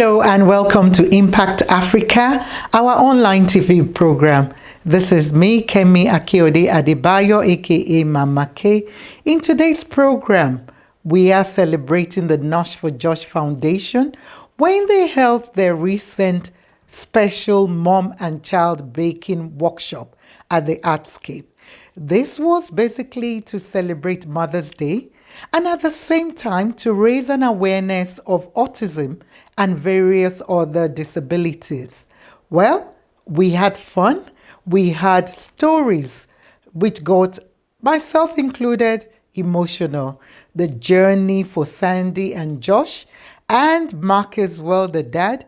Hello and welcome to Impact Africa, our online TV program. This is me, Kemi Akiyode-Adebayo, aka Mama K. In today's program, we are celebrating the Nosh for Josh Foundation when they held their recent special mom and child baking workshop at the Artscape. This was basically to celebrate Mother's Day and at the same time to raise an awareness of autism and various other disabilities. Well, we had fun, we had stories which got, myself included, emotional. The journey for Sandy and Josh, and Mark as well, the dad.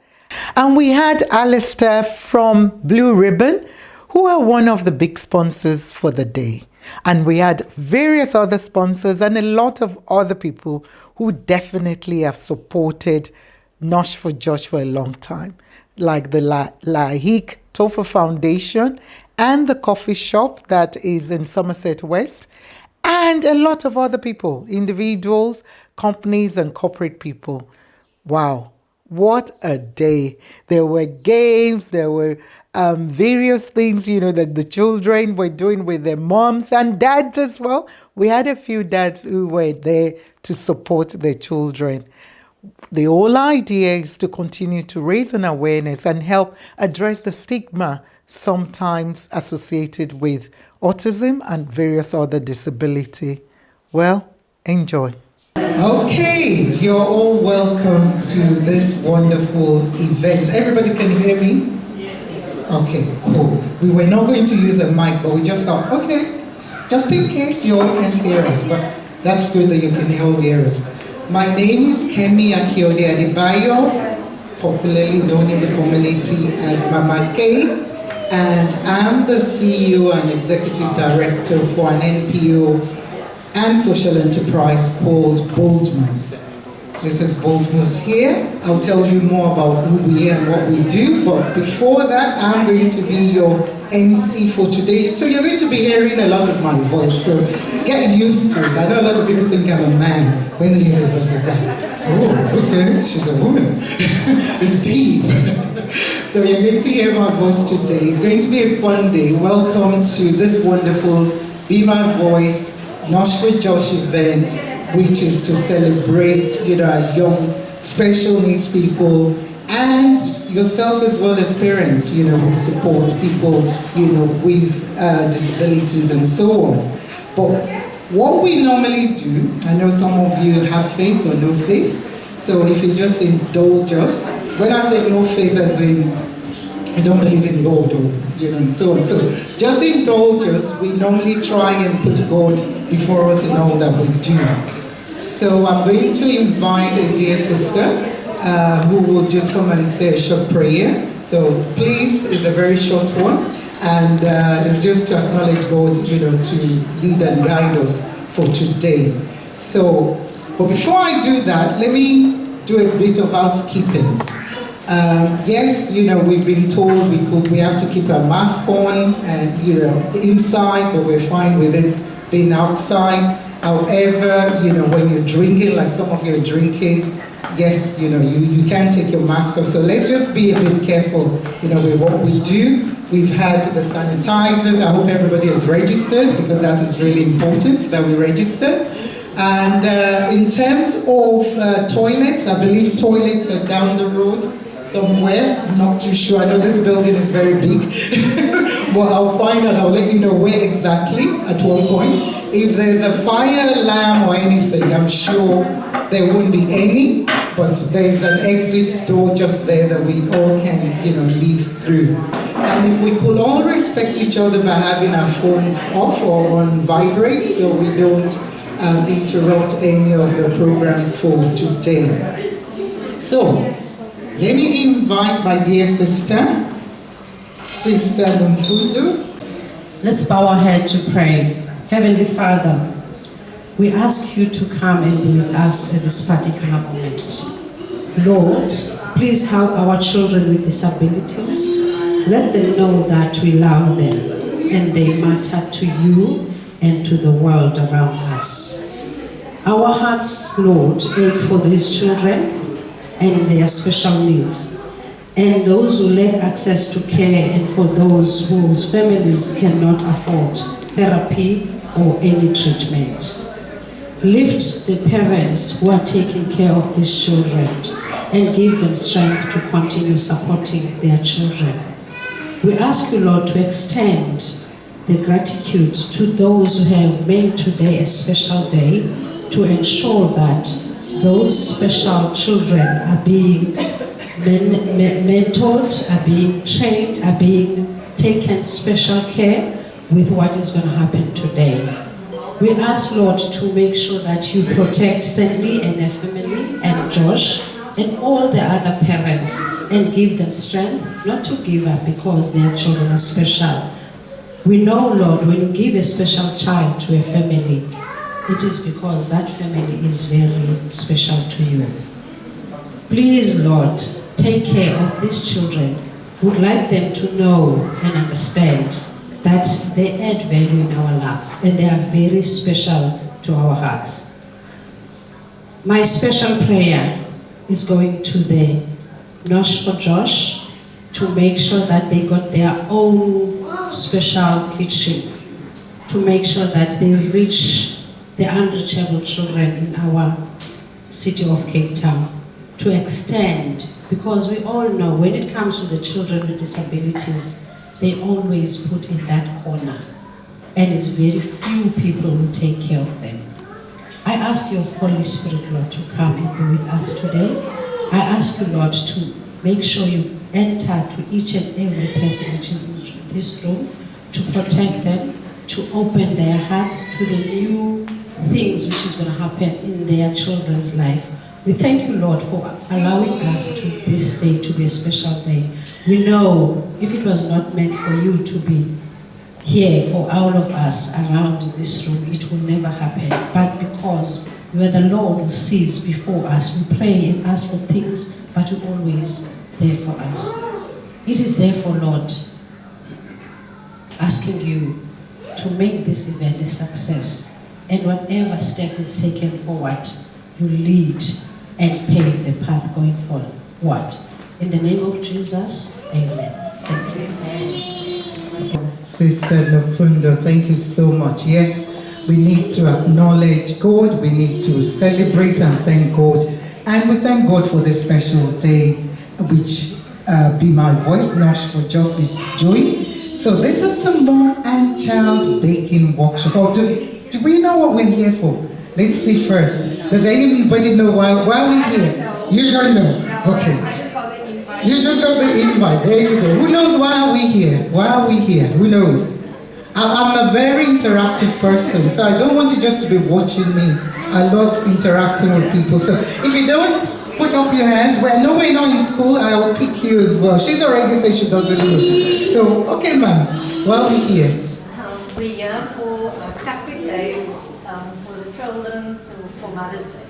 And we had Alistair from Blue Ribbon, who are one of the big sponsors for the day. And we had various other sponsors and a lot of other people who definitely have supported Nosh for Josh for a long time, like the Laeeq Toffar Foundation and the coffee shop that is in Somerset West, and a lot of other people, individuals, companies, and corporate people. Wow, what a day. There were games, there were various things, that the children were doing with their moms and dads as well. We had a few dads who were there to support their children. The whole idea is to continue to raise an awareness and help address the stigma sometimes associated with autism and various other disability. Well, enjoy. Okay, you're all welcome to this wonderful event. Everybody can hear me? Yes. Okay, cool. We were not going to use a mic, but we just thought, okay, just in case you all can't hear us, but that's good that you can all hear us. My name is Kemi Akiyode-Adebayo, popularly known in the community as Mama K, and I'm the CEO and Executive Director for an NPO and social enterprise called Boldmans. This is Boldmans here. I'll tell you more about who we are and what we do, but before that, I'm going to be your MC for today. So you're going to be hearing a lot of my voice, so get used to it. I know a lot of people think I'm a man when they hear the voice. It's like, oh, okay, she's a woman. It's deep. So you're going to hear my voice today. It's going to be a fun day. Welcome to this wonderful Be My Voice Nosh for Josh event, which is to celebrate, our young special needs people and yourself as well as parents, who support people, with disabilities and so on. But what we normally do, I know some of you have faith or no faith, so if you just indulge us, when I say no faith as in, I don't believe in God or, and so on. So just indulge us, we normally try and put God before us in all that we do. So I'm going to invite a dear sister who will just come and say a short prayer. So please, it's a very short one, and it's just to acknowledge God, to lead and guide us for today. So, but before I do that, let me do a bit of housekeeping. Yes, we've been told we have to keep our mask on and, inside, but we're fine with it being outside. However, when you're drinking, like some of you are drinking, yes, you can't take your mask off. So let's just be a bit careful, with what we do. We've had the sanitizers. I hope everybody has registered, because that is really important that we register. And in terms of toilets, I believe toilets are down the road somewhere. I'm not too sure. I know this building is very big. But I'll find out. I'll let you know where exactly at one point. If there's a fire alarm or anything, I'm sure there won't be any, but there's an exit door just there that we all can, leave through. And if we could all respect each other by having our phones off or on vibrate, so we don't interrupt any of the programs for today. So, let me invite my dear sister, Sister Mfudu. Let's bow our head to pray. Heavenly Father, we ask you to come and be with us at this particular moment. Lord, please help our children with disabilities. Let them know that we love them and they matter to you and to the world around us. Our hearts, Lord, ache for these children. and their special needs, and those who lack access to care, and for those whose families cannot afford therapy or any treatment. Lift the parents who are taking care of these children and give them strength to continue supporting their children. We ask you, Lord, to extend the gratitude to those who have made today a special day to ensure that those special children are being mentored, are being trained, are being taken special care with what is going to happen today. We ask, Lord, to make sure that you protect Sandy and her family and Josh and all the other parents and give them strength not to give up because their children are special. We know, Lord, when you give a special child to a family, it is because that family is very special to you. Please, Lord, take care of these children. We'd like them to know and understand that they add value in our lives and they are very special to our hearts. My special prayer is going to the Nosh for Josh to make sure that they got their own special kitchen, to make sure that they reach the unreachable children in our city of Cape Town, to extend, because we all know when it comes to the children with disabilities, they always put in that corner, and it's very few people who take care of them. I ask your Holy Spirit, Lord, to come and be with us today. I ask you, Lord, to make sure you enter to each and every person which is in this room, to protect them, to open their hearts to the new things which is going to happen in their children's life. We thank you, Lord, for allowing us to this day to be a special day. We know if it was not meant for you to be here for all of us around in this room, it will never happen. But because you are the Lord who sees before us, we pray and ask for things, but you're always there for us. It is therefore, Lord, asking you to make this event a success, and whatever step is taken forward, you lead and pave the path going forward. In the name of Jesus, amen. Thank you. Sister Nofundo, thank you so much. Yes, we need to acknowledge God, we need to celebrate and thank God. And we thank God for this special day, which Be My Voice, Nosh for Just is doing. So this is the Mom and Child Baking Workshop. Oh, do we know what we're here for? Let's see first. Does anybody know why we're here? You don't know? Okay. You just got the invite. There you go. Who knows why are we here? Why are we here? Who knows? I'm a very interactive person, so I don't want you just to be watching me. I love interacting with people. So if you don't put up your hands, no, we're not in school, I will pick you as well. She's already said she doesn't know. So, okay, ma'am, why are we here? We're here for Catholic Day for the children for Mother's Day.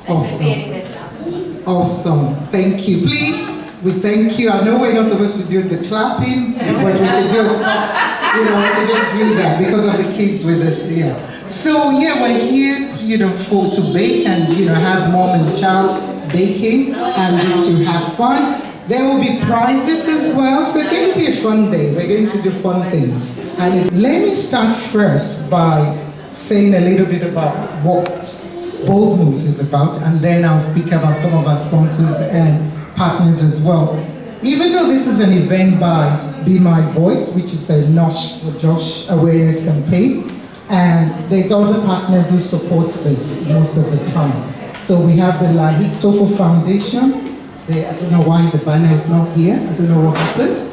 Awesome. Awesome. Thank you. Please. We thank you. I know we're not supposed to do the clapping, but we can do a soft, we can just do that because of the kids with us. Yeah. So yeah, we're here to, to bake and have mom and child baking and just to have fun. There will be prizes as well, so it's going to be a fun day. We're going to do fun things. And let me start first by saying a little bit about what Bold Moves is about, and then I'll speak about some of our sponsors and partners as well. Even though this is an event by Be My Voice, which is a Nosh for Josh awareness campaign, and there's other partners who support this most of the time. So we have the Laeeq Toffar Foundation. I don't know why the banner is not here. I don't know what happened.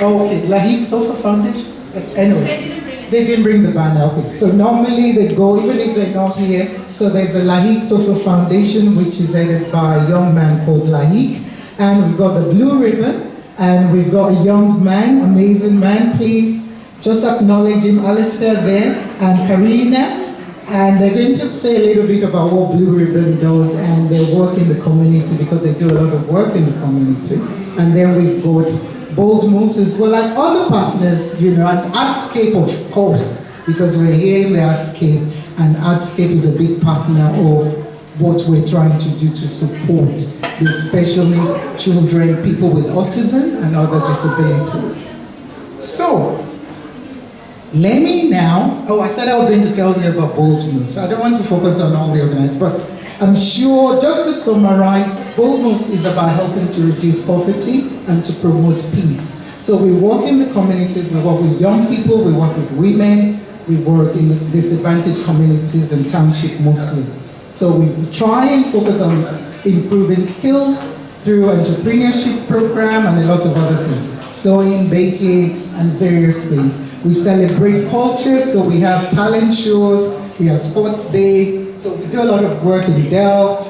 Okay, Laeeq Toffar Foundation. Anyway, they didn't bring the banner. Okay, so normally they go, even if they're not here. So there's the Laeeq Toffar Foundation, which is headed by a young man called Laeeq. And we've got the blue ribbon, and we've got a young man, amazing man. Please just acknowledge him, Alistair there, and Karina. And they're going to say a little bit about what Blue Ribbon does and their work in the community, because they do a lot of work in the community. And then we've got Bold Moves as well, and other partners, and Artscape, of course, because we're here in the Artscape, and Artscape is a big partner of what we're trying to do to support the special needs children, people with autism and other disabilities. So, let me now, I said I was going to tell you about Bold Moves. I don't want to focus on all the organized, but I'm sure, just to summarize, Bold Moves is about helping to reduce poverty and to promote peace. So we work in the communities, we work with young people, we work with women, we work in disadvantaged communities and township mostly. So we try and focus on improving skills through entrepreneurship program and a lot of other things. Sewing, baking, and various things. We celebrate culture, so we have talent shows, we have sports day, so we do a lot of work in Delft,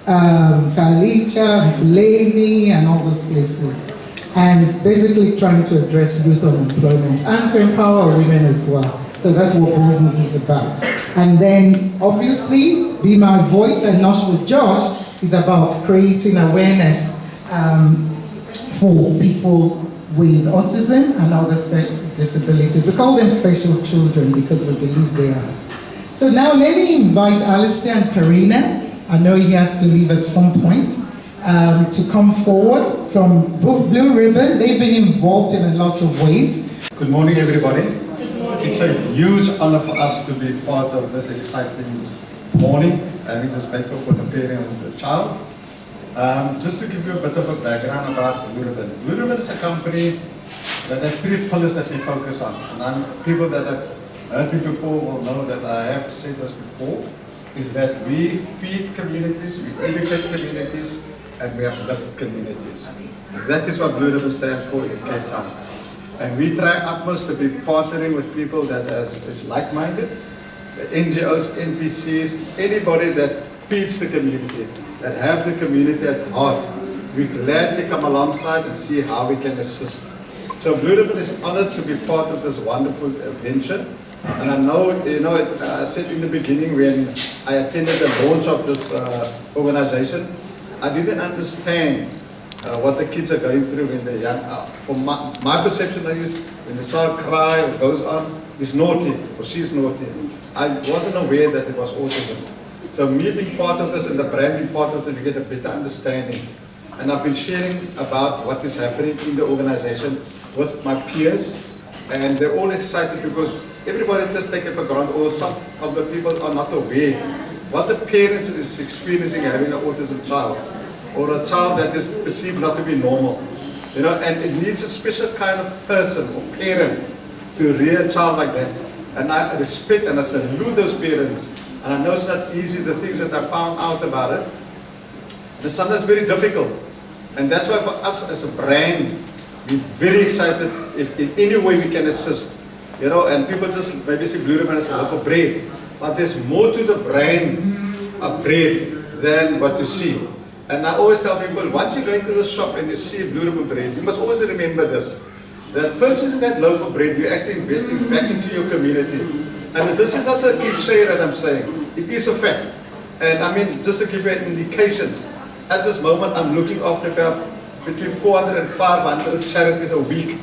Kalicha, Fulani, and all those places. And basically trying to address youth unemployment and to empower women as well. So that's what Bold Moves is about. And then, obviously, Be My Voice and Nosh with Josh is about creating awareness for people with autism and other special disabilities. We call them special children because we believe they are. So now let me invite Alistair and Karina. I know he has to leave at some point, to come forward from Blue Ribbon. They've been involved in a lot of ways. Good morning, everybody. It's a huge honor for us to be part of this exciting morning, having this paper for the parent and the child. Just to give you a bit of a background about Blue Ribbon. Blue Ribbon is a company that has 3 pillars that we focus on. And people that have heard me before will know that I have said this before, is that we feed communities, we educate communities, and we uplift communities. That is what Blue Ribbon stands for in Cape Town. And we try utmost to be partnering with people that is like-minded, NGOs, NPCs, anybody that feeds the community, that have the community at heart. We gladly come alongside and see how we can assist. So Blue Ribbon is honored to be part of this wonderful adventure. And I know, I said in the beginning when I attended the launch of this organization, I didn't understand what the kids are going through when they're young. From my perception is when the child cries or goes on, he's naughty or she's naughty. I wasn't aware that it was autism. So me being part of this and the brand being part of this, we get a better understanding. And I've been sharing about what is happening in the organization with my peers, and they're all excited because everybody just take it for granted, or some of the people are not aware what the parents is experiencing having an autism child, or a child that is perceived not to be normal. And it needs a special kind of person or parent to rear a child like that. And I respect and I salute those parents. And I know it's not easy, the things that I found out about it. It's sometimes very difficult. And that's why for us as a brand, we're very excited if in any way we can assist. And people just maybe see Blue Ribbon as a loaf of bread. But there's more to the brand of bread than what you see. And I always tell people, once you go into the shop and you see Blue Ribbon bread, you must always remember this. That purchasing that loaf of bread, you're actually investing back into your community. And this is not a cliche that I'm saying. It is a fact. And I mean, just to give you an indication, at this moment I'm looking after about between 400 and 500 charities a week,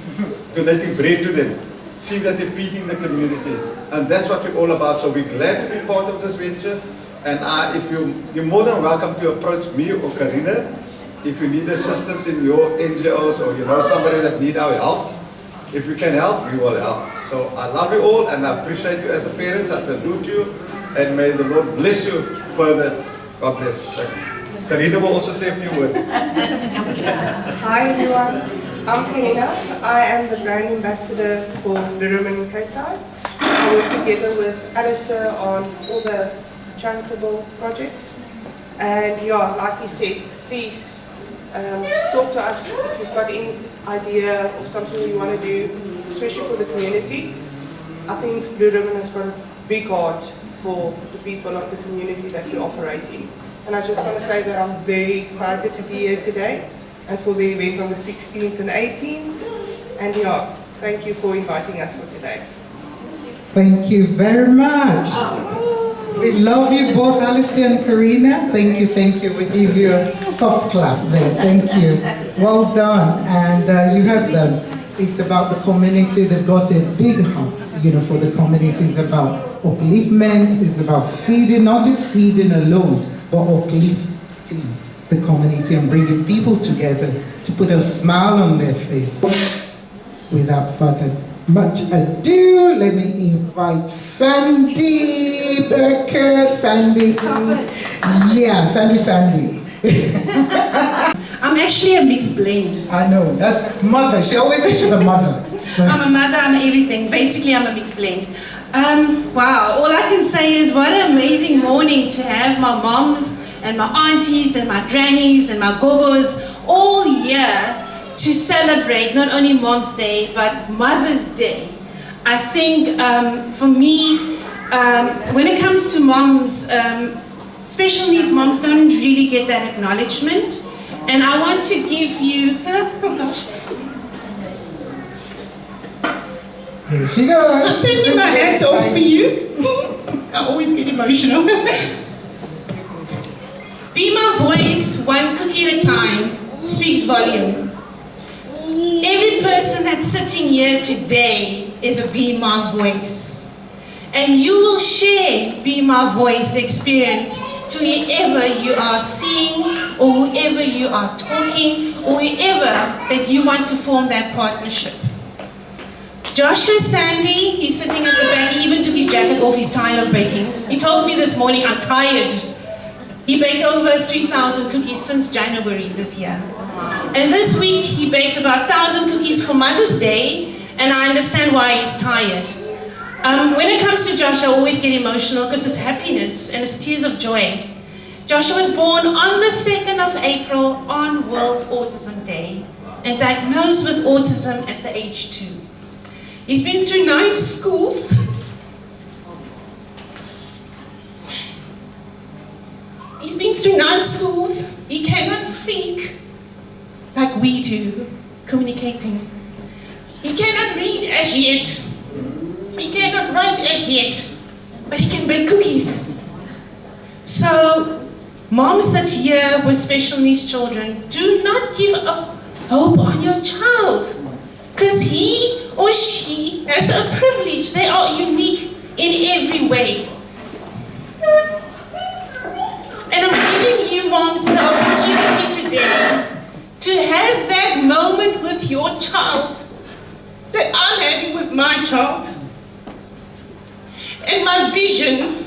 donating bread to them, seeing that they're feeding the community. And that's what we're all about. So we're glad to be part of this venture. And if you're more than welcome to approach me or Karina if you need assistance in your NGOs or somebody that need our help. If we can help, we will help. So I love you all and I appreciate you as a parent. I salute you and may the Lord bless you further. God bless. Thanks. Karina will also say a few words. Hi everyone, I'm Karina. I am the brand ambassador for Blue Ribbon in Cape Town. I work together with Alistair on all the charitable projects. And like he said, please talk to us if you've got any idea of something you want to do, especially for the community. I think Blue Ribbon has got a big heart for the people of the community that we operate in. And I just want to say that I'm very excited to be here today and for the event on the 16th and 18th. And thank you for inviting us for today. Thank you very much. We love you both, Alistair and Karina. Thank you, thank you. We give you a soft clap there. Thank you. Well done. And you heard them. It's about the community. They've got a big heart, for the community. It's about upliftment. It's about feeding, not just feeding alone, but uplifting the community and bringing people together to put a smile on their face. Without further much ado, let me invite Sandy Peuker-Sandy. Yeah, Sandy. I'm actually a mixed blend. I know, that's mother. She always says she's a mother. I'm a mother, I'm everything. Basically, I'm a mixed blend. Wow, all I can say is what an amazing morning to have my moms and my aunties and my grannies and my gogos all here to celebrate not only Mom's Day, but Mother's Day. I think for me, when it comes to moms, special needs moms don't really get that acknowledgement. And I want to give you, oh gosh. Here she goes. I'm taking my hands off for you. I always get emotional. Be My Voice, one cookie at a time, speaks volume. Every person that's sitting here today is a Be My Voice. And you will share Be My Voice experience to whoever you are seeing, or whoever you are talking, or whoever that you want to form that partnership. Joshua Sandy, he's sitting at the back, he even took his jacket off, he's tired of baking. He told me this morning, I'm tired. He baked over 3,000 cookies since January this year. And this week, he baked about 1,000 cookies for Mother's Day, and I understand why he's tired. When it comes to Josh, I always get emotional because it's happiness and it's tears of joy. Joshua was born on the 2nd of April on World Autism Day and diagnosed with autism at the age 2. He's been through 9 schools. He's been through 9 schools. He cannot speak like we do, communicating. He cannot read as yet. He cannot write as yet, but he can bake cookies. So, moms that's here with special needs children, do not give up hope on your child, because he or she has a privilege. They are unique in every way. And I'm giving you moms the opportunity today to have that moment with your child that I'm having with my child. And my vision,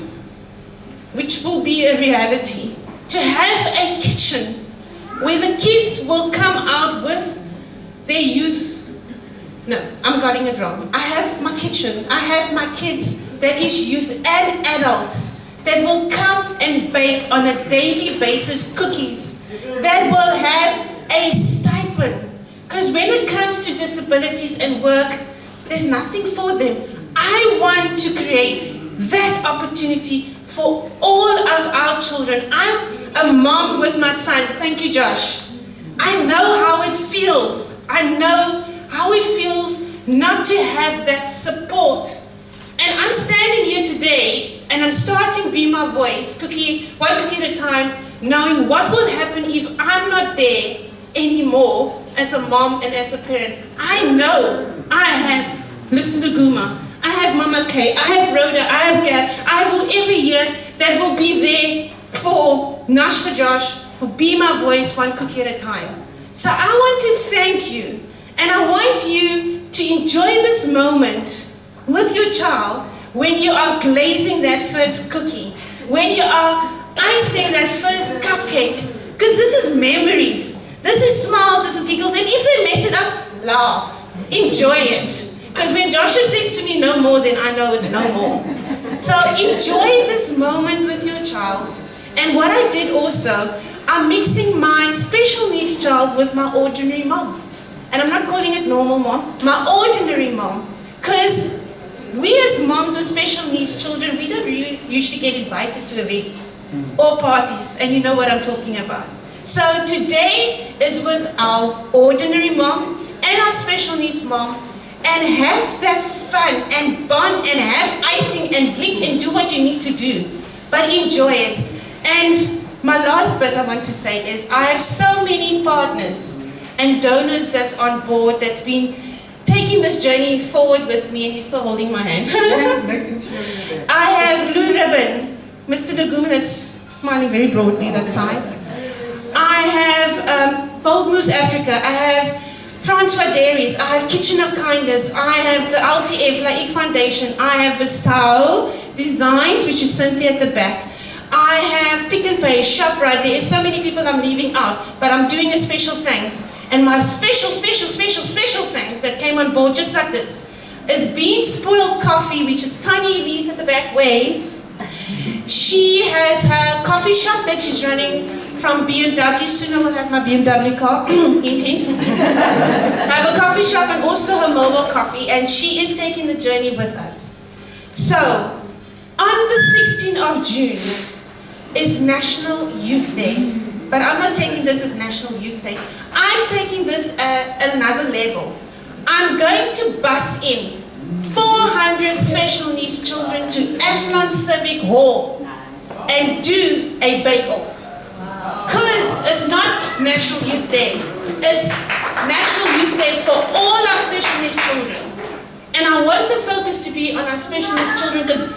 which will be a reality, to have a kitchen where the kids will come out with their youth. No, I'm getting it wrong. I have my kitchen, I have my kids that is youth and adults that will come and bake on a daily basis cookies that will have a stipend. Because when it comes to disabilities and work, there's nothing for them. I want to create that opportunity for all of our children. I'm a mom with my son. Thank you, Josh. I know how it feels. I know how it feels not to have that support. And I'm standing here today and I'm starting Be My Voice, one cookie at a time, knowing what will happen if I'm not there anymore as a mom and as a parent. I know I have Mr. Laguma, I have Mama Kay, I have Rhoda, I have Gab, I have whoever here that will be there for Nosh for Josh, for Be My Voice, one cookie at a time. So I want to thank you, and I want you to enjoy this moment with your child when you are glazing that first cookie, when you are icing that first cupcake, because this is memories, this is smiles, this is giggles, and if they mess it up, laugh, enjoy it. Because when Joshua says to me no more, then I know it's no more. So enjoy this moment with your child. And what I did also, I'm mixing my special needs child with my ordinary mom. And I'm not calling it normal mom, my ordinary mom. Because we as moms with special needs children, we don't really usually get invited to events or parties, and you know what I'm talking about. So today is with our ordinary mom and our special needs mom, and have that fun and bond and have icing and blink and do what you need to do, but enjoy it. And my last bit I want to say is I have so many partners and donors that's on board, that's been taking this journey forward with me, and you're still holding my hand. I have Blue Ribbon. Mr. Lagoon has smiling very broadly that side. I have Bold Moose Africa. I have Francois Dairies. I have Kitchen of Kindness. I have the LTF, Laeeq Foundation. I have Bestow Designs, which is Cynthia at the back. I have Pick and Pay, ShopRite. There are so many people I'm leaving out, but I'm doing a special thanks. And my special thanks that came on board just like this is Bean Spoiled Coffee, which is Tiny Elise at the back way. She has her coffee shop that she's running from BMW. Soon I will have my BMW car, intent. I have a coffee shop and also her mobile coffee, and she is taking the journey with us. So, on the 16th of June is National Youth Day, but I'm not taking this as National Youth Day. I'm taking this at another level. I'm going to bus in 400 special needs children to Athlon Civic Hall and do a bake-off. Because it's not National Youth Day, it's National Youth Day for all our special needs children. And I want the focus to be on our special needs children because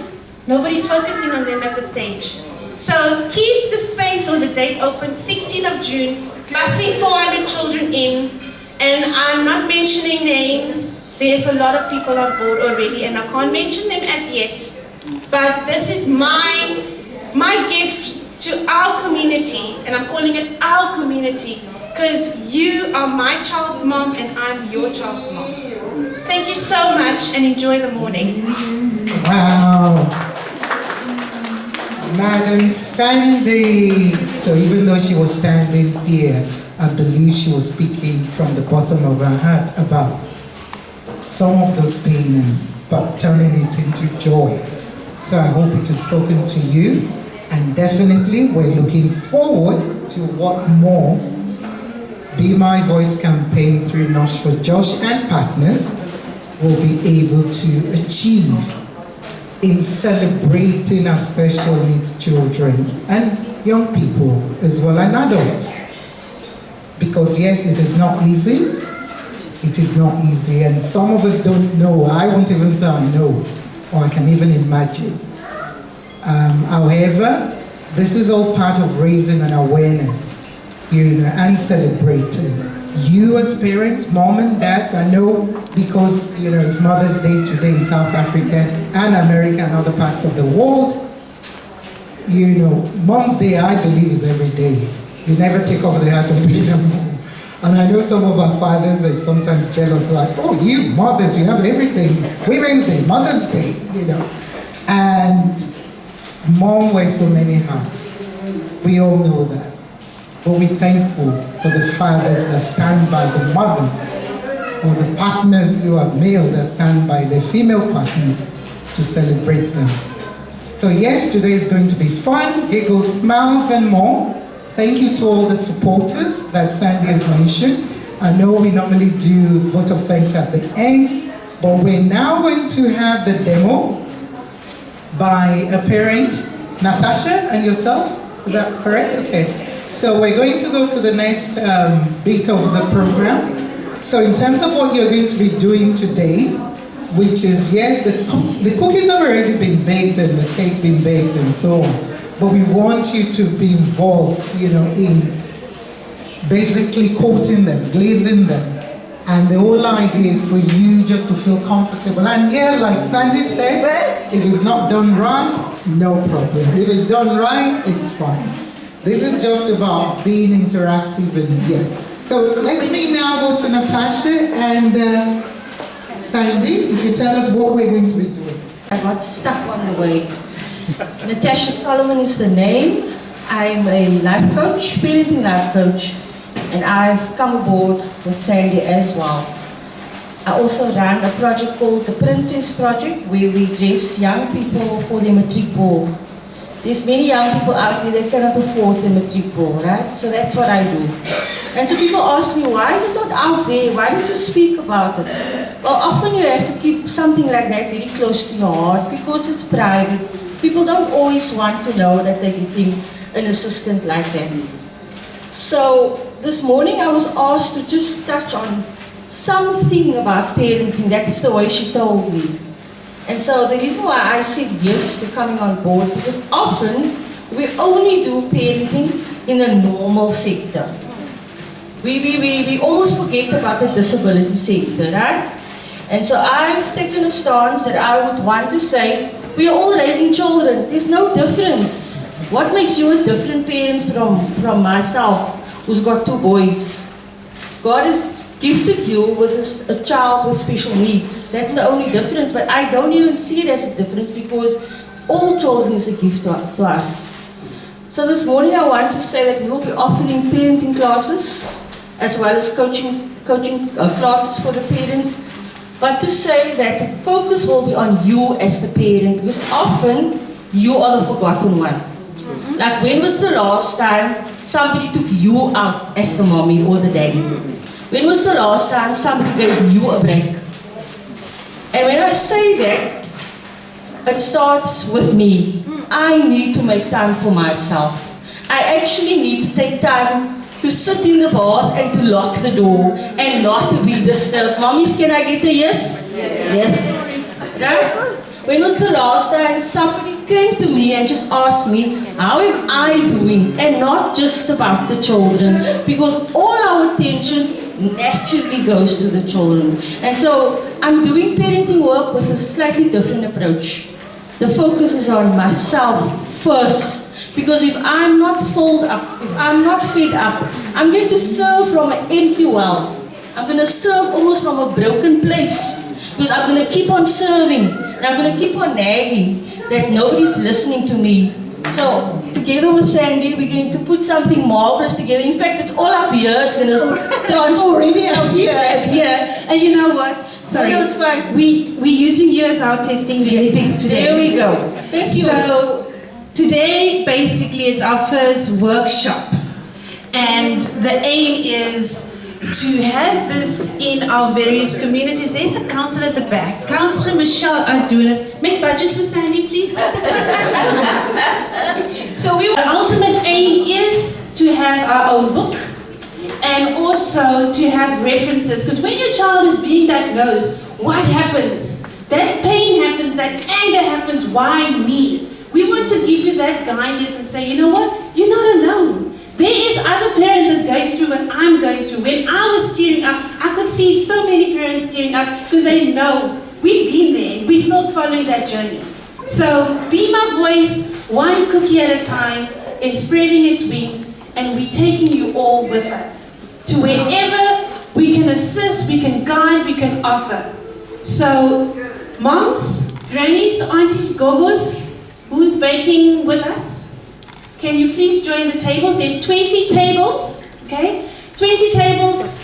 nobody's focusing on them at the stage. So keep the space or the date open, 16th of June, busing 400 children in, and I'm not mentioning names. There's a lot of people on board already, and I can't mention them as yet. But this is my gift to our community, and I'm calling it our community, because you are my child's mom, and I'm your child's mom. Thank you so much, and enjoy the morning. Wow. Madam Sandy. So even though she was standing here, I believe she was speaking from the bottom of her heart about some of those pain, but turning it into joy. So I hope it has spoken to you, and definitely we're looking forward to what more Be My Voice campaign through Nosh for Josh and partners will be able to achieve in celebrating our special needs children and young people as well, and adults. Because yes, it is not easy. It is not easy, and some of us don't know. I won't even say I know, or I can even imagine. However, this is all part of raising an awareness, and celebrating. You as parents, mom and dads, I know because, it's Mother's Day today in South Africa and America and other parts of the world. Mom's Day, I believe, is every day. You never take off the hat of being a mom. And I know some of our fathers are sometimes jealous, like, oh, you mothers, you have everything. Women's Day, Mother's Day, And mom wears so many hats. We all know that. But we're thankful for the fathers that stand by the mothers, or the partners who are male that stand by their female partners to celebrate them. So yes, today is going to be fun, giggles, smiles, and more. Thank you to all the supporters that Sandy has mentioned. I know we normally do vote of thanks at the end, but we're now going to have the demo by a parent, Natasha, and yourself. Is that correct? Okay. So we're going to go to the next bit of the program. So in terms of what you're going to be doing today, which is, yes, the cookies have already been baked and the cake been baked and so on, but we want you to be involved, in basically coating them, glazing them. And the whole idea is for you just to feel comfortable. And yeah, like Sandy said, if it's not done right, no problem. If it's done right, it's fine. This is just about being interactive and So let me now go to Natasha and Sandy, if you tell us what we're going to be doing. I got stuck on the way. Natasha Solomon is the name. I'm a life coach, parenting life coach, and I've come aboard with Sandy as well. I also run a project called the Princess Project, where we dress young people for their matric ball. There's many young people out there that cannot afford the matric ball, right? So that's what I do. And so people ask me, why is it not out there? Why don't you speak about it? Well, often you have to keep something like that very close to your heart because it's private. People don't always want to know that they're getting an assistant like that. So this morning I was asked to just touch on something about parenting. That's the way she told me. And so the reason why I said yes to coming on board, because often we only do parenting in a normal sector. We almost forget about the disability sector, right? And so I've taken a stance that I would want to say, we are all raising children. There's no difference. What makes you a different parent from myself, who's got 2 boys? God has gifted you with a child with special needs. That's the only difference, but I don't even see it as a difference because all children is a gift to us. So this morning I want to say that we will be offering parenting classes as well as coaching classes for the parents, but to say that the focus will be on you as the parent, because often you are the forgotten one. Like, when was the last time somebody took you out as the mommy or the daddy? When was the last time somebody gave you a break? And when I say that, it starts with me. I need to make time for myself. I actually need to take time to sit in the bath and to lock the door and not to be disturbed. Mommies, can I get a yes? Yes. Right? When was the last time somebody came to me and just asked me, how am I doing? And not just about the children, because all our attention naturally goes to the children. And so I'm doing parenting work with a slightly different approach. The focus is on myself first. Because if I'm not filled up, if I'm not fed up, I'm going to serve from an empty well. I'm going to serve almost from a broken place. Because I'm going to keep on serving. And I'm going to keep on nagging that nobody's listening to me. So, together with Sandy, we're going to put something marvelous together. In fact, it's all up here. It's going to already up here. Yeah. And you know what? Sorry. No, it's fine. We're using you as our testing guinea pigs today. There we go. Thank you. So, today, basically, it's our first workshop. And the aim is to have this in our various communities. There's a council at the back. Councillor Michelle Arduinas. Make budget for Sandy, please. So our ultimate aim is to have our own book and also to have references. Because when your child is being diagnosed, what happens? That pain happens, that anger happens, why me? We want to give you that guidance and say, you know what? You're not alone. There is other parents that's going through what I'm going through. When I was tearing up, I could see so many parents tearing up because they know we've been there. We're still following that journey. So Be My Voice, one cookie at a time, is spreading its wings, and we're taking you all with us to wherever we can assist, we can guide, we can offer. So moms, grannies, aunties, gogos, who's baking with us? Can you please join the tables? There's 20 tables, okay? 20 tables.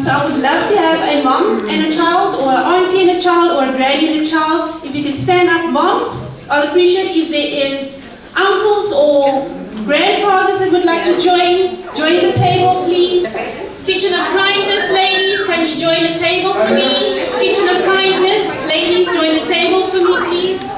So I would love to have a mom and a child, or an auntie and a child, or a granny and a child. If you can stand up, moms, I'll appreciate if there is uncles or grandfathers that would like to join the table, please. Kitchen of Kindness, ladies, can you join the table for me? Kitchen of Kindness, ladies, join the table for me, please.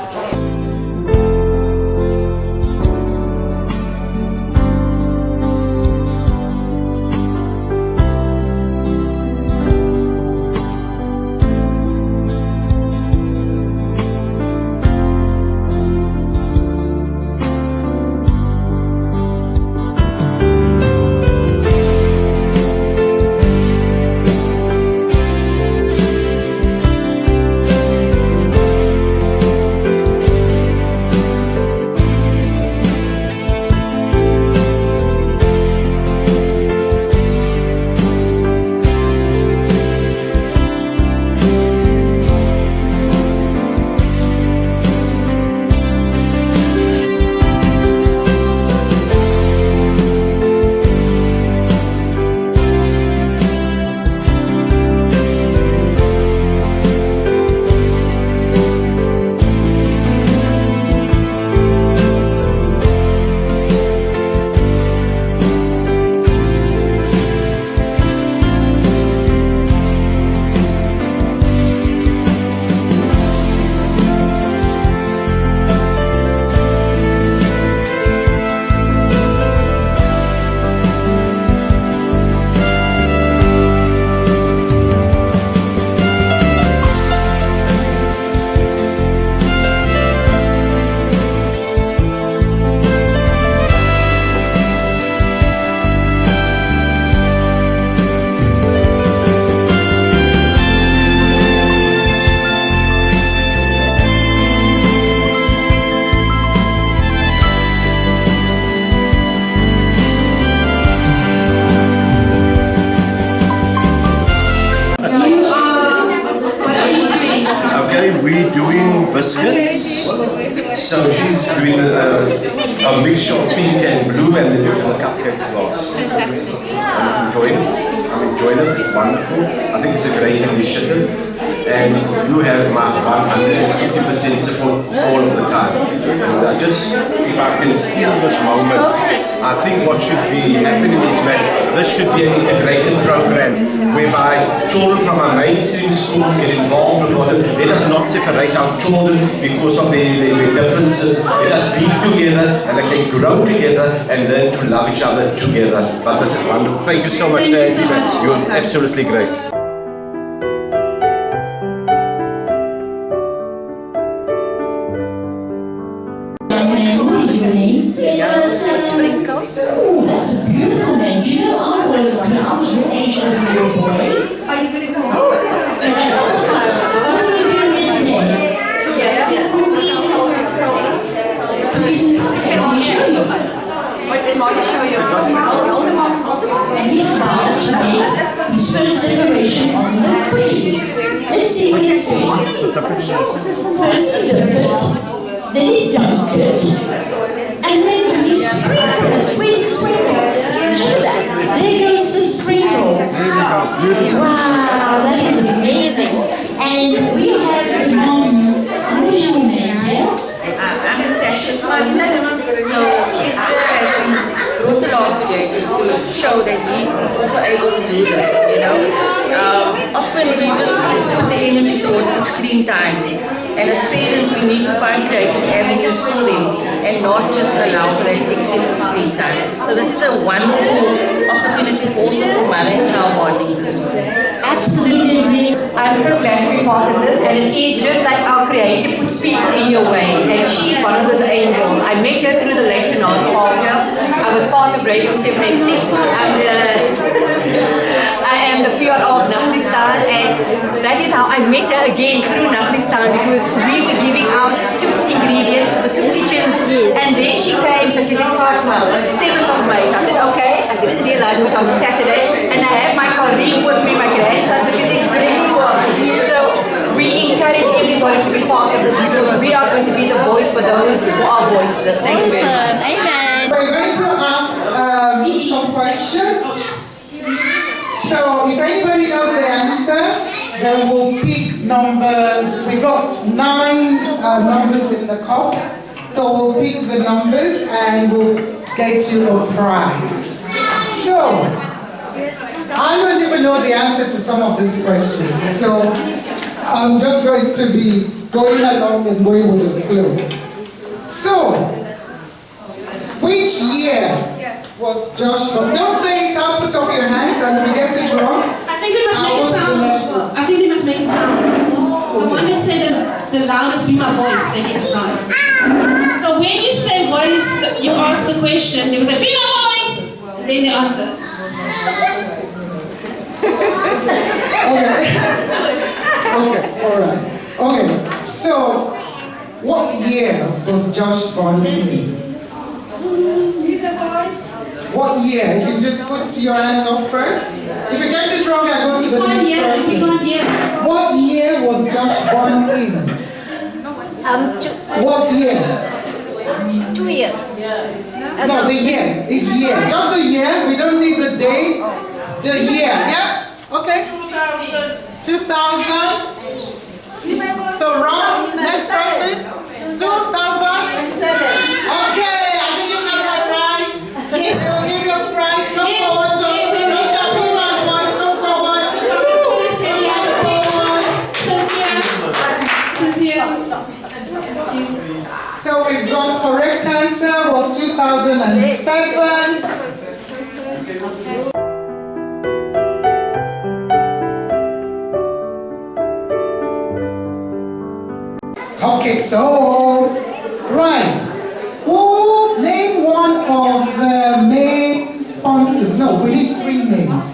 biscuits. So she's doing a mixture of pink and blue, and then we're doing the cupcakes last. Fantastic. I'm enjoying it. I'm enjoying it. It's wonderful. I think it's a great initiative, and you have my 150% support all of the time. And I just, if I can steal this moment, I think what should be happening is that this should be an integrated program whereby children from our mainstream schools get involved with it. Let us not separate our children because of their differences. Let us be together and they can grow together and learn to love each other together. But this is wonderful. Thank you so much, Sandy. You're absolutely great. What is your name? Sprinkle. Oh, that's a beautiful name. Do you know I was your age as a little boy? Are you going to go? What are you doing here today? Can I show you? And he smiled to me. His first separation on the quiz. Let's see what he's doing. First he dipped it, then he dunked it, and then he sprinkled it. Where's the sprinkles? Look at that. There goes the sprinkles. Wow, that is amazing. And we have what is your name here? I'm Natasha. So yesterday I brought the dog today just to show that he is also able to do this, you know. Often we just put the energy towards the screen time, and as parents we need to find creative avenues for them and not just allow for that excess of screen time. So this is a wonderful opportunity also for mother and child bonding this morning. Absolutely. I'm so glad to be part of this, and it is just like our creator puts people in your way, and she's one of those angels. I met her through the lecture Nosh Parker. I was part of Radio 786. I am the PR of Naflistan, and that is how I met her again through Naflistan, because we were giving out soup ingredients for the soup kitchens, and there she came. So she said, Fatima, 7th of May. So I said, okay, I didn't realize it was on Saturday, and I have my colleague with me, my grandson, because it's really well. So we encourage everybody to be part of this, because we are going to be the voice for those who are voiceless. Thank you very much. Amen. We're going to ask some questions. So if anybody knows the answer, then we'll pick numbers. We got 9 numbers in the cup. So we'll pick the numbers and we'll get you a prize. So, I don't even know the answer to some of these questions. So, I'm just going to be going along and going with the flow. So, which year was Joshua? Don't say it out, put up your hands and we get it wrong. I think they must make a sound. I think they must make a sound. The one that said the loudest be my voice, they get the prize. So when you say what is you ask the question, they will say, be my voice! And then they answer. Okay, alright. Okay, so what year was Josh born in? What year? If you just put your hands up first. If you get it wrong, I go to the next person. What year was Josh born in? What year? 2 years. No, the year. It's year. Just the year. We don't need the day. The year. Yeah? Okay. 2000. So wrong. Next person. 2007. Okay, I think you got that right. Yes. We'll give you a prize. Come forward. So don't shout for my voice. Come forward. So we've got correct answer was 2007. Okay, so right. Who name one of the main sponsors? No, we need 3 names.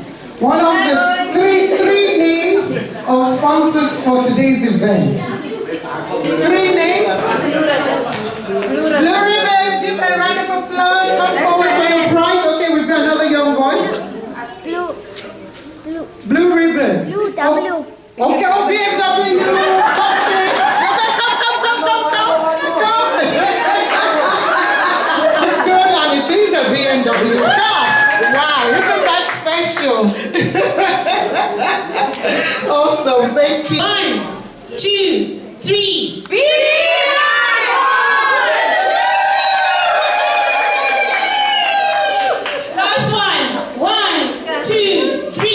One of the three names of sponsors for today's event. 3 names. Blue Ribbon, give a round of applause. Come forward for your prize. Okay, we've got another young boy. Blue Ribbon. Blue, W. Okay, oh, BMW. Come. Thank you. 1, 2, 3. Last one. 1, 2, 3.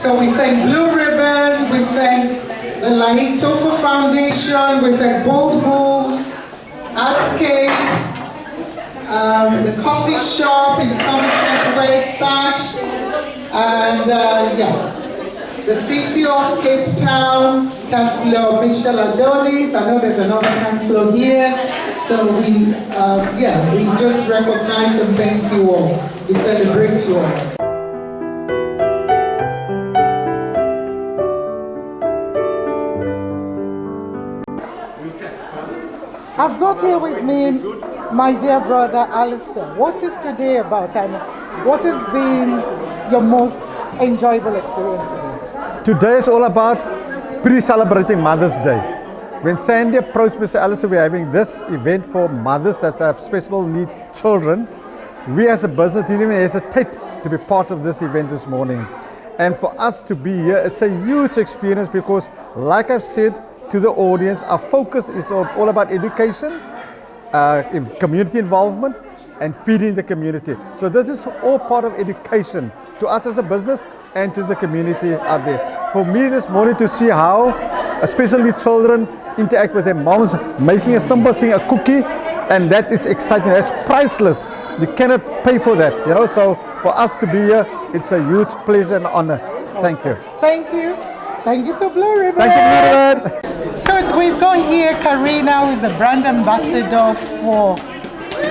So we thank Blue Ribbon, we thank the Laeeq Toffar Foundation, we thank Bold Rules, Artscape, the coffee shop in Somerset Way, SASH, and the City of Cape Town, Councillor Michelle Adonis. I know there's another councillor here, so we just recognize and thank you all. We celebrate you all. I've got here with me my dear brother Alistair. What is today about, and what has been your most enjoyable experience today? Today is all about pre-celebrating Mother's Day. When Sandy approached Mr. Alistair, we're having this event for mothers that have special need children. We as a business didn't even hesitate to be part of this event this morning. And for us to be here, it's a huge experience because, like I've said to the audience, our focus is all about education, community involvement, and feeding the community. So this is all part of education to us as a business and to the community out there. For me this morning, to see how especially children interact with their moms, making a simple thing, a cookie, and that is exciting. That's priceless. You cannot pay for that, you know. So for us to be here, it's a huge pleasure and honor. Thank you. Thank you. Thank you to Blue Ribbon. Thank you, Blue Ribbon. So we've got here Karina, who is the brand ambassador for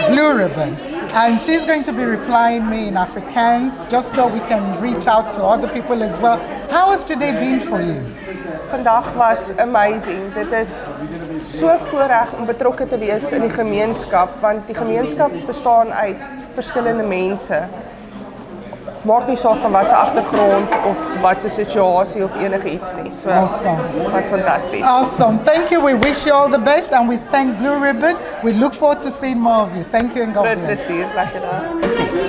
Blue Ribbon. And she's going to be replying me in Afrikaans, just so we can reach out to other people as well. How has today been for you? Vandag was amazing. Dit is so voorreg om betrokke te wees in die gemeenskap, want die gemeenskap bestaan uit verskillende mense. Maak nie saak van wat se agtergrond of wat se situasie of enige iets nie. So, awesome. Was fantastic. Awesome. Thank you. We wish you all the best, and we thank Blue Ribbon. We look forward to seeing more of you. Thank you and God bless.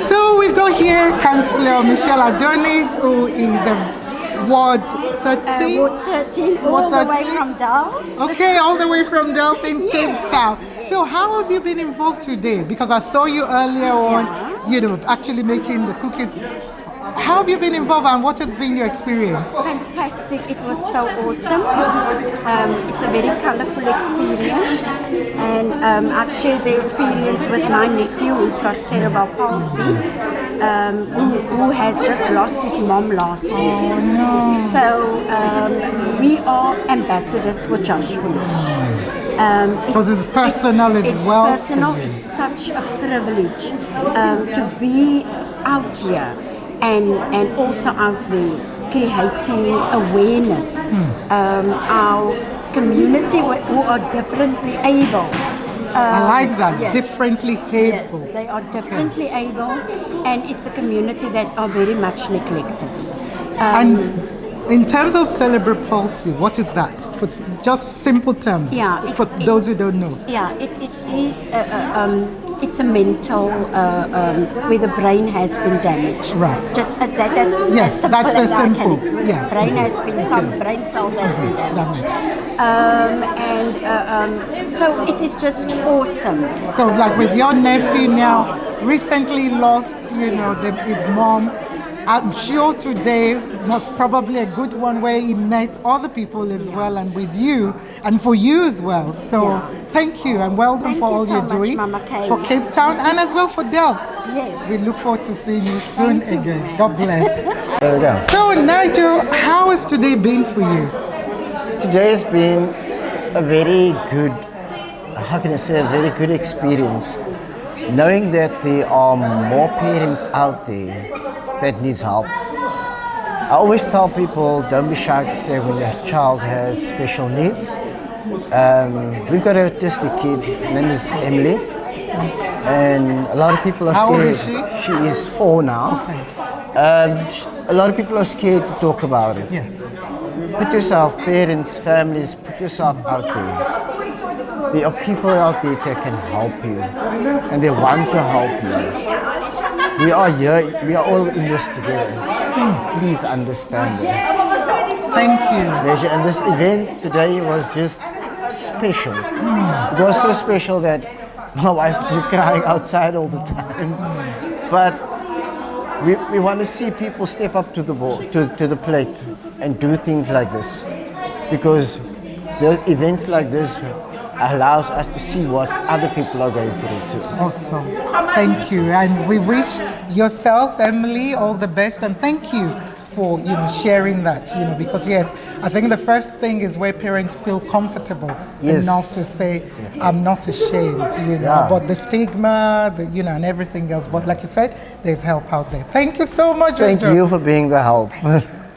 So we've got here Councillor Michelle Adonis, who is a Ward 13? Ward 13, all the way from Delft. Okay, all the way from Delft in Cape Town. So how have you been involved today? Because I saw you earlier on, you know, actually making the cookies. How have you been involved and what has been your experience? Fantastic, it was so awesome. It's a very colourful experience, and I've shared the experience with my nephew who's got cerebral palsy, who has just lost his mom last year. Oh, no. So we are ambassadors for Josh Food. Because it's personal as well. It's personal, it's such a privilege to be out here. And also out there creating awareness. Our community who are differently able. I like that, yes. Differently able. Yes, they are differently able, and it's a community that are very much neglected. And in terms of cerebral palsy, what is that? For just simple terms, for those who don't know. Yeah, it is it's a mental, where the brain has been damaged. Right. Just that's Yes, that's as I simple. can. Yeah. Brain has been, some brain cells has been damaged. So it is just awesome. So like with your nephew now, recently lost, his mom. I'm sure today was probably a good one where he met other people as well, and with you, and for you as well. So thank you, and well done for all you're doing for Cape Town and as well for Delft. Yes. We look forward to seeing you soon again. God bless. So Nigel, how has today been for you? Today has been a very good, how can I say, a very good experience. Knowing that there are more parents out there that needs help. I always tell people, don't be shy to say when your child has special needs. We've got an autistic kid, her name is Emily, and a lot of people are scared. How old is she? She is 4 now. A lot of people are scared to talk about it. Yes. Put yourself, parents, families, put yourself out there. There are people out there that can help you, and they want to help you. We are here, we are all in this together. Please understand that. Thank you. Pleasure. And this event today was just special. It was so special that my wife was crying outside all the time. But we want to see people step up to the board, to the plate and do things like this. Because the events like this allows us to see what other people are going through too. Awesome. Thank you. And we wish yourself, Emily, all the best, and thank you for sharing that, because yes, I think the first thing is where parents feel comfortable enough to say, I'm not ashamed, but the stigma, and everything else. But like you said, there's help out there. Thank you so much. Thank you for being the help.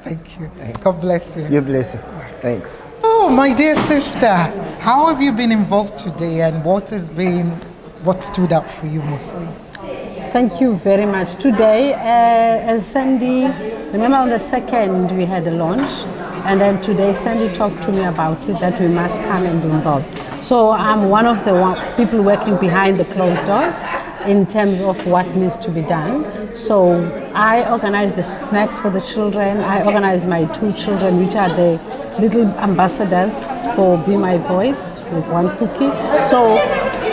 Thank you. God bless you. You bless you. Thanks. Oh, my dear sister, how have you been involved today, and what stood out for you mostly? Thank you very much. Today, as Sandy, remember on the 2nd we had a launch, and then today Sandy talked to me about it, that we must come and be involved. So I'm one of the people working behind the closed doors in terms of what needs to be done. So I organize the snacks for the children. I organize my 2 children, which are the little ambassadors for Be My Voice with 1 cookie. So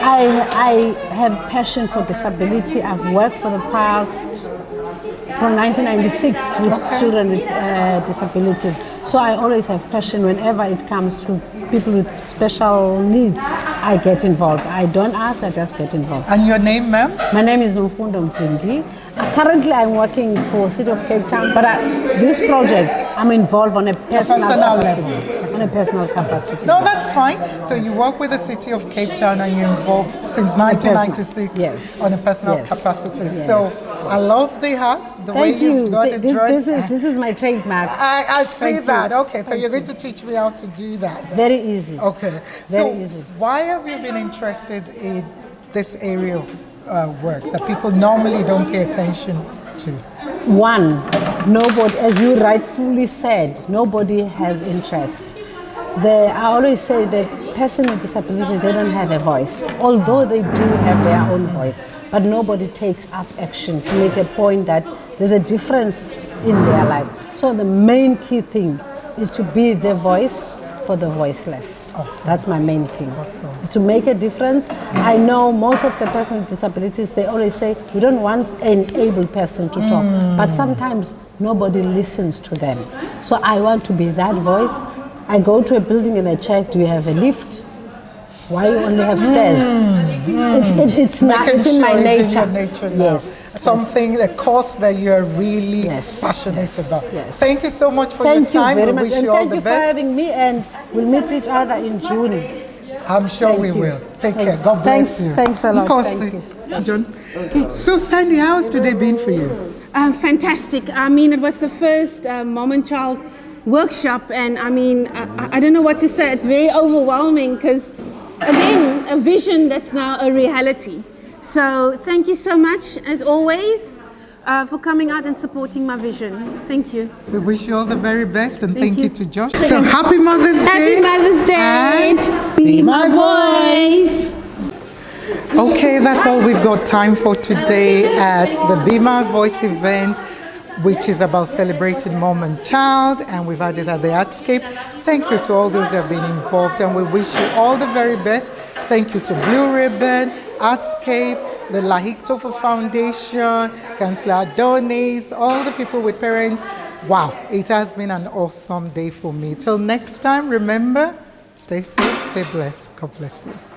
I have passion for disability. I've worked for the past, from 1996 with children with disabilities. So I always have passion whenever it comes to people with special needs. I get involved. I don't ask, I just get involved. And your name, ma'am? My name is Nomfundo Mtingi. Currently I'm working for City of Cape Town, but this project I'm involved on a personal capacity. On a personal capacity. No, that's fine. So you work with the City of Cape Town and you're involved since 1996 on a personal capacity. Yes. So I love the hat, the way you've got it dressed. This is my trademark. I see that. Okay, so you're going to teach me how to do that. Very easy. Okay. Very easy. Why have you been interested in this area of work that people normally don't pay attention to? One, nobody, as you rightfully said, nobody has interest. I always say that persons with disabilities, they don't have a voice, although they do have their own voice, but nobody takes up action to make a point that there's a difference in their lives. So the main key thing is to be the voice for the voiceless. Awesome. That's my main thing, is to make a difference. I know most of the persons with disabilities, they always say, we don't want an able person to talk, but sometimes nobody listens to them. So I want to be that voice. I go to a building and I check, do you have a lift? Why you only have stairs? It's in my nature. It's in your nature now. Yes. Something, a cause that you're really passionate about. Yes. Thank you so much for your time. Very We much. wish And you all thank the you best. for having me, and we'll meet each other in June. I'm sure we will. Take care. God bless you. Thanks a lot. Nkosi. Thank you. John. So Sandy, how has today been for you? Fantastic. I mean, it was the first mom and child workshop, and I mean, I don't know what to say. It's very overwhelming because, again, a vision that's now a reality. So thank you so much, as always, for coming out and supporting my vision. Thank you. We wish you all the very best, and thank you. you to Josh. So happy Mother's Day. Happy Mother's Day. And Be my voice. Okay, that's all we've got time for today at the Be My Voice event, which is about celebrating Mom and Child, and we've had it at the Artscape. Thank you to all those who have been involved, and we wish you all the very best. Thank you to Blue Ribbon, Artscape, the Laeeq Toffar Foundation, Councillor Aunties, all the people with parents. Wow, it has been an awesome day for me. Till next time, remember, stay safe, stay blessed. God bless you.